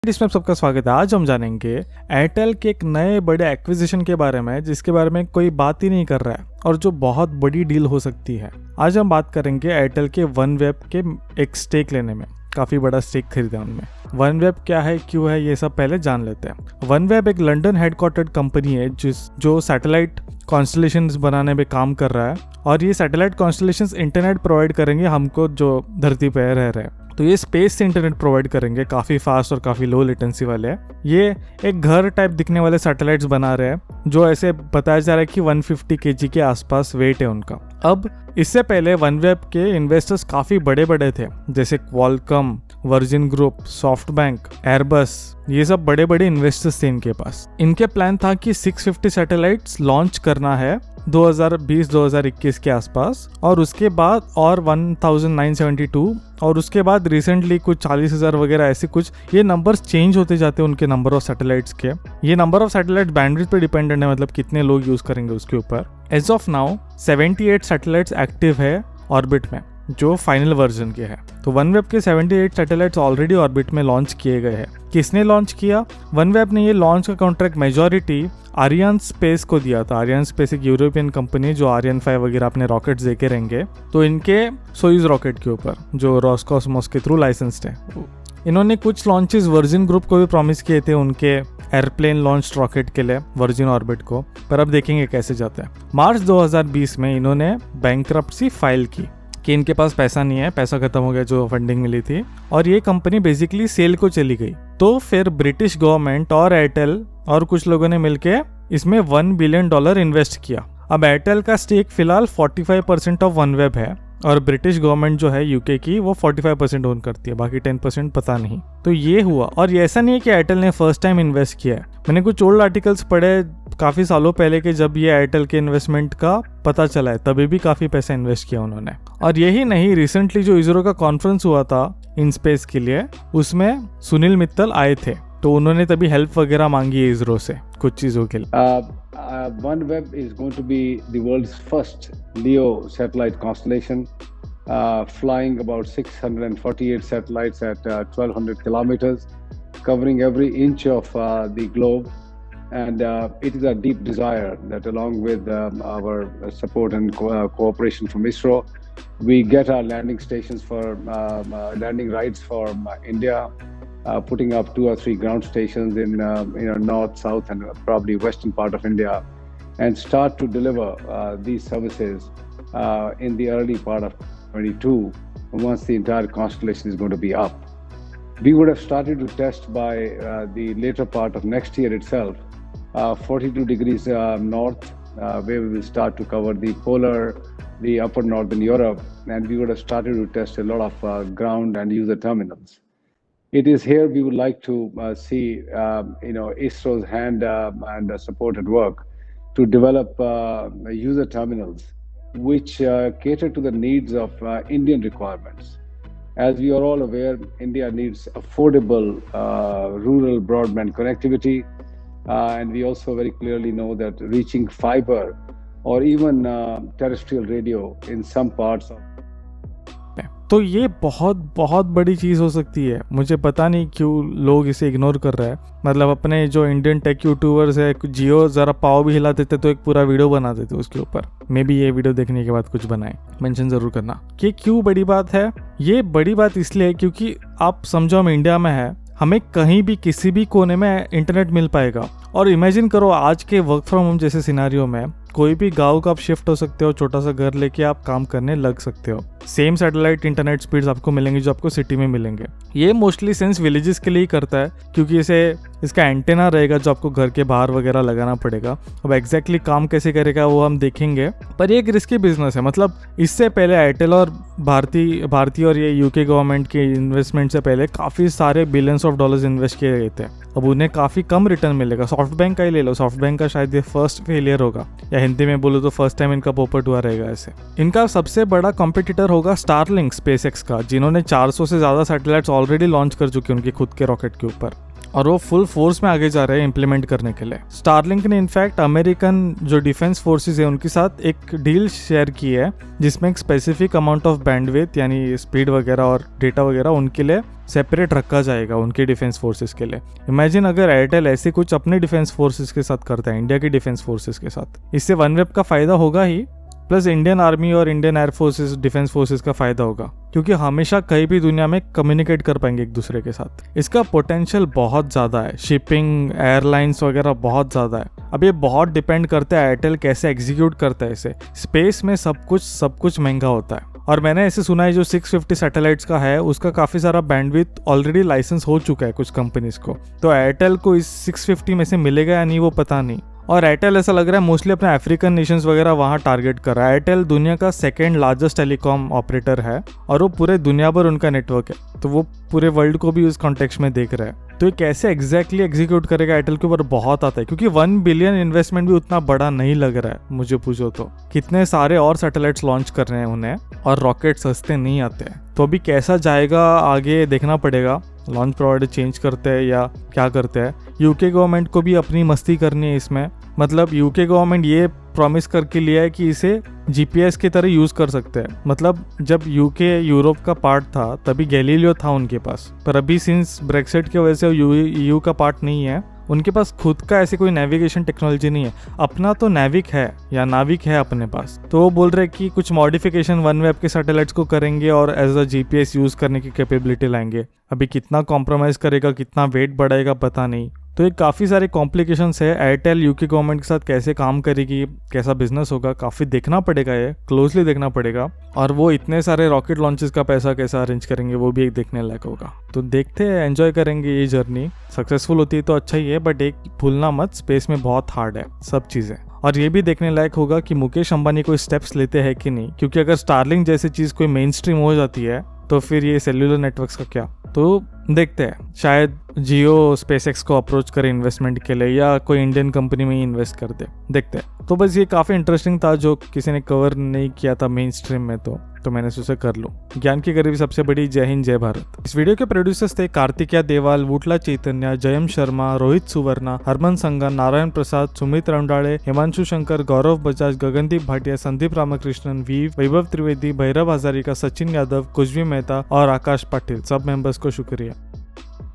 इसमें सबका स्वागत है। आज हम जानेंगे एयरटेल के एक नए बड़े एक्विजिशन के बारे में जिसके बारे में कोई बात ही नहीं कर रहा है और जो बहुत बड़ी डील हो सकती है। आज हम बात करेंगे एयरटेल के OneWeb के एक स्टेक लेने में। काफ़ी बड़ा स्टेक खरीदा उनमें। OneWeb क्या है, क्यों है, ये सब पहले जान लेते हैं। OneWeb एक लंदन हेडक्वार्टर्ड कंपनी है जो सैटेलाइट कॉन्स्टलेशंस बनाने में काम कर रहा है और ये सैटेलाइट कॉन्स्टलेशंस इंटरनेट प्रोवाइड करेंगे हमको जो धरती पर रह रहे हैं। तो ये स्पेस से इंटरनेट प्रोवाइड करेंगे, काफ़ी फास्ट और काफ़ी लो लेटेंसी वाले हैं। ये एक घर टाइप दिखने वाले सैटेलाइट्स बना रहे हैं जो ऐसे बताया जा रहा है कि 150 kg के आसपास वेट है उनका। अब इससे पहले OneWeb के इन्वेस्टर्स काफ़ी बड़े बड़े थे, जैसे Qualcomm, virgin group, SoftBank, Airbus, ये सब बड़े बड़े इन्वेस्टर्स थे इनके पास। इनके प्लान था कि 650 सैटेलाइट्स लॉन्च करना है 2020-2021 के आसपास और उसके बाद और 1972 और उसके बाद रिसेंटली कुछ 40,000 वगैरह ऐसे कुछ ये नंबर्स चेंज होते जाते हैं उनके नंबर ऑफ सैटेलाइट्स के। ये नंबर ऑफ सैटेलाइट बैंडविड्थ पे डिपेंडेंट है, मतलब कितने लोग यूज करेंगे उसके ऊपर। As of now 78 satellites active है ऑर्बिट में जो फाइनल वर्जन के हैं। तो OneWeb के 78 सैटेलाइट्स ऑलरेडी ऑर्बिट में लॉन्च किए गए हैं। किसने लॉन्च किया? OneWeb ने ये लॉन्च का कॉन्ट्रैक्ट मेजॉरिटी आर्यन स्पेस को दिया था। आर्यन स्पेस एक यूरोपियन कंपनी जो आर्यन 5 वगैरह अपने रॉकेट्स देके रहेंगे, तो इनके सोयूज रॉकेट के ऊपर जो रॉसकॉस्मोस के थ्रू लाइसेंस्ड है। इन्होंने कुछ लॉन्चेस वर्जिन ग्रुप को भी प्रॉमिस किए थे उनके एयरप्लेन लॉन्च रॉकेट के लिए वर्जिन ऑर्बिट को, पर अब देखेंगे कैसे जाता है। मार्च 2020 में इन्होंने बैंकरप्सी फाइल की कि इनके पास पैसा नहीं है, पैसा खत्म हो गया जो फंडिंग मिली थी और ये कंपनी बेसिकली सेल को चली गई। तो फिर ब्रिटिश गवर्नमेंट और एयरटेल और कुछ लोगों ने मिलके इसमें $1 बिलियन इन्वेस्ट किया। अब एयरटेल का स्टेक फिलहाल 45% ऑफ OneWeb है और ब्रिटिश गवर्नमेंट जो है यूके की वो 45% ओन करती है, बाकी 10% पता नहीं। तो ये हुआ और ये ऐसा नहीं है कि एयरटेल ने फर्स्ट टाइम इन्वेस्ट किया है। मैंने कुछ ओल्ड आर्टिकल्स पढ़े काफ़ी सालों पहले के, जब ये एयरटेल के इन्वेस्टमेंट का पता चला है तभी भी काफ़ी पैसा इन्वेस्ट किया उन्होंने। और यही नहीं, रिसेंटली जो इसरो का कॉन्फ्रेंस हुआ था इन स्पेस के लिए, उसमें सुनील मित्तल आए थे, तो उन्होंने तभी हेल्प वगैरह मांगी है इसरो से कुछ चीज़ों के लिए। OneWeb is going to be the world's first LEO satellite constellation, flying about 648 satellites at 1,200 kilometers, covering every inch of the globe. And it is a deep desire that along with our support and cooperation from ISRO, we get our landing stations for landing rights for India, putting up 2 or 3 ground stations in north, south, and probably western part of India, and start to deliver these services in the early part of 2022, once the entire constellation is going to be up. We would have started to test by the later part of next year itself, 42 degrees north, where we will start to cover the polar, the upper northern Europe, and we would have started to test a lot of ground and user terminals. It is here we would like to see ISRO's hand and support at work to develop user terminals which cater to the needs of Indian requirements. As we are all aware, India needs affordable rural broadband connectivity, and we also very clearly know that reaching fiber or even terrestrial radio in some parts of तो ये बहुत बहुत बड़ी चीज़ हो सकती है। मुझे पता नहीं क्यों लोग इसे इग्नोर कर रहे हैं। मतलब अपने जो इंडियन टेक यूट्यूबर्स है, जियो ज़रा पाव भी हिला देते तो एक पूरा वीडियो बना देते उसके ऊपर। मे बी ये वीडियो देखने के बाद कुछ बनाए, मेंशन ज़रूर करना कि क्यों बड़ी बात है। ये बड़ी बात इसलिए है क्योंकि आप समझो हम इंडिया में है, हमें कहीं भी किसी भी कोने में इंटरनेट मिल पाएगा। और इमेजिन करो आज के वर्क फ्रॉम होम जैसे सिनारियो में कोई भी गांव का आप शिफ्ट हो सकते हो, छोटा सा घर लेके आप काम करने लग सकते हो। सेम सैटेलाइट इंटरनेट स्पीड्स आपको मिलेंगे जो आपको सिटी में मिलेंगे। ये मोस्टली सेंस विलेजेस के लिए ही करता है क्योंकि इसका एंटेना रहेगा जो आपको घर के बाहर वगैरह लगाना पड़ेगा। अब एग्जैक्टली काम कैसे करेगा वो हम देखेंगे, पर ये एक रिस्की बिजनेस है। मतलब इससे पहले एयरटेल और भारतीय और ये यूके गवर्नमेंट के इन्वेस्टमेंट से पहले काफ़ी सारे बिलियंस ऑफ डॉलर्स इन्वेस्ट किए गए थे। अब उन्हें काफ़ी कम रिटर्न मिलेगा। सॉफ्टबैंक का ही ले लो, सॉफ्टबैंक का शायद ये फर्स्ट फेलियर होगा, या हिंदी में बोलो तो फर्स्ट टाइम इनका पोपट हुआ रहेगा ऐसे। इनका सबसे बड़ा कॉम्पिटिटर होगा स्टारलिंक स्पेसएक्स का, जिन्होंने 400 से ज़्यादा सैटेलाइट्स ऑलरेडी लॉन्च कर चुके हैं उनके खुद के रॉकेट के ऊपर। और वो फुल फोर्स में आगे जा रहे हैं इम्प्लीमेंट करने के लिए। स्टारलिंक ने इनफैक्ट अमेरिकन जो डिफेंस फोर्सेस है उनके साथ एक डील शेयर की है जिसमें एक स्पेसिफिक अमाउंट ऑफ बैंडविड्थ यानी स्पीड वगैरह और डेटा वगैरह उनके लिए सेपरेट रखा जाएगा उनके डिफेंस फोर्सेस के लिए। इमेजिन अगर एयरटेल ऐसे कुछ अपने डिफेंस फोर्सेस के साथ करता है, इंडिया के डिफेंस फोर्सेस के साथ, इससे वनवेब का फायदा होगा ही, प्लस इंडियन आर्मी और Indian air forces defence forces का फायदा होगा क्योंकि हमेशा कहीं भी दुनिया में कम्युनिकेट कर पाएंगे एक दूसरे के साथ। इसका पोटेंशियल बहुत ज़्यादा है, शिपिंग एयरलाइंस वगैरह बहुत ज़्यादा है। अब ये बहुत डिपेंड करता है एयरटेल कैसे एग्जीक्यूट करता है इसे। स्पेस में सब कुछ महंगा होता है और मैंने ऐसे सुना है जो 650 सैटेलाइट्स का है उसका काफ़ी सारा बैंडविड्थ ऑलरेडी लाइसेंस हो चुका है कुछ कंपनीज को, तो एयरटेल को इस 650 में से मिलेगा या नहीं वो पता नहीं। और एयरटेल ऐसा लग रहा है मोस्टली अपने अफ्रीकन नेशंस वगैरह वहाँ टारगेट कर रहा है। एयरटेल दुनिया का सेकेंड लार्जेस्ट टेलीकॉम ऑपरेटर है और वो पूरे दुनिया भर उनका नेटवर्क है, तो वो पूरे वर्ल्ड को भी उस कॉन्टेक्स्ट में देख रहा है। तो ये कैसे एग्जैक्टली एग्जीक्यूट करेगा एयरटेल के ऊपर बहुत आता है क्योंकि 1 बिलियन इन्वेस्टमेंट भी उतना बड़ा नहीं लग रहा है मुझे पूछो तो। कितने सारे और सैटेलाइट्स लॉन्च कर रहे हैं उन्हें और रॉकेट सस्ते नहीं आते हैं, तो अभी कैसा जाएगा आगे देखना पड़ेगा। लॉन्च प्रोवाइडर चेंज करते हैं या क्या करते हैं। यूके गवर्नमेंट को भी अपनी मस्ती करनी है इसमें, मतलब यूके गवर्नमेंट ये प्रॉमिस करके लिया है कि इसे जीपीएस की तरह यूज़ कर सकते हैं। मतलब जब यूके यूरोप का पार्ट था तभी गैलीलियो था उनके पास, पर अभी सिंस ब्रेक्सिट की वजह से यूयू का पार्ट नहीं है, उनके पास खुद का ऐसे कोई नेविगेशन टेक्नोलॉजी नहीं है। अपना तो नाविक है या नाविक है अपने पास, तो वो बोल रहे हैं कि कुछ मॉडिफिकेशन वनवेब के सैटेलाइट्स को करेंगे और एज अ जीपीएस यूज़ करने की कैपेबिलिटी लाएंगे। अभी कितना कॉम्प्रोमाइज़ करेगा, कितना वेट बढ़ाएगा पता नहीं। तो ये काफ़ी सारे कॉम्प्लिकेशंस है। एयरटेल यूके गवर्नमेंट के साथ कैसे काम करेगी, कैसा बिजनेस होगा, काफ़ी देखना पड़ेगा, ये क्लोजली देखना पड़ेगा। और वो इतने सारे रॉकेट लॉन्चेस का पैसा कैसा अरेंज करेंगे वो भी एक देखने लायक होगा। तो देखते हैं, एंजॉय करेंगे ये जर्नी। सक्सेसफुल होती है तो अच्छा ही है, बट एक भूलना मत, स्पेस में बहुत हार्ड है सब चीज़ें। और ये भी देखने लायक होगा कि मुकेश अंबानी कोई स्टेप्स लेते हैं कि नहीं, क्योंकि अगर स्टारलिंक जैसी चीज़ कोई मेन स्ट्रीम हो जाती है तो फिर ये सेल्यूलर नेटवर्क्स का क्या। तो देखते हैं, शायद जियो स्पेसएक्स को अप्रोच करे इन्वेस्टमेंट के लिए या कोई इंडियन कंपनी में ही इन्वेस्ट कर दे, देखते हैं। तो बस ये काफ़ी इंटरेस्टिंग था जो किसी ने कवर नहीं किया था मेन स्ट्रीम में, तो मैंने सोचा कर लूँ। ज्ञान की गरीबी सबसे बड़ी। जय हिंद, जय भारत। इस वीडियो के प्रोड्यूसर्स थे कार्तिकेय देवाल, वुटला चैतन्य, जयम शर्मा, रोहित सुवर्णा, हरमन संगन, नारायण प्रसाद, सुमित रंडाड़े, हिमांशु शंकर, गौरव बजाज, गगनदीप भाटिया, संदीप रामकृष्णन, वैभव त्रिवेदी, भैरव हजारिका, सचिन यादव, कुशवी मेहता और आकाश पाटिल, सब मेंबर्स को शुक्रिया।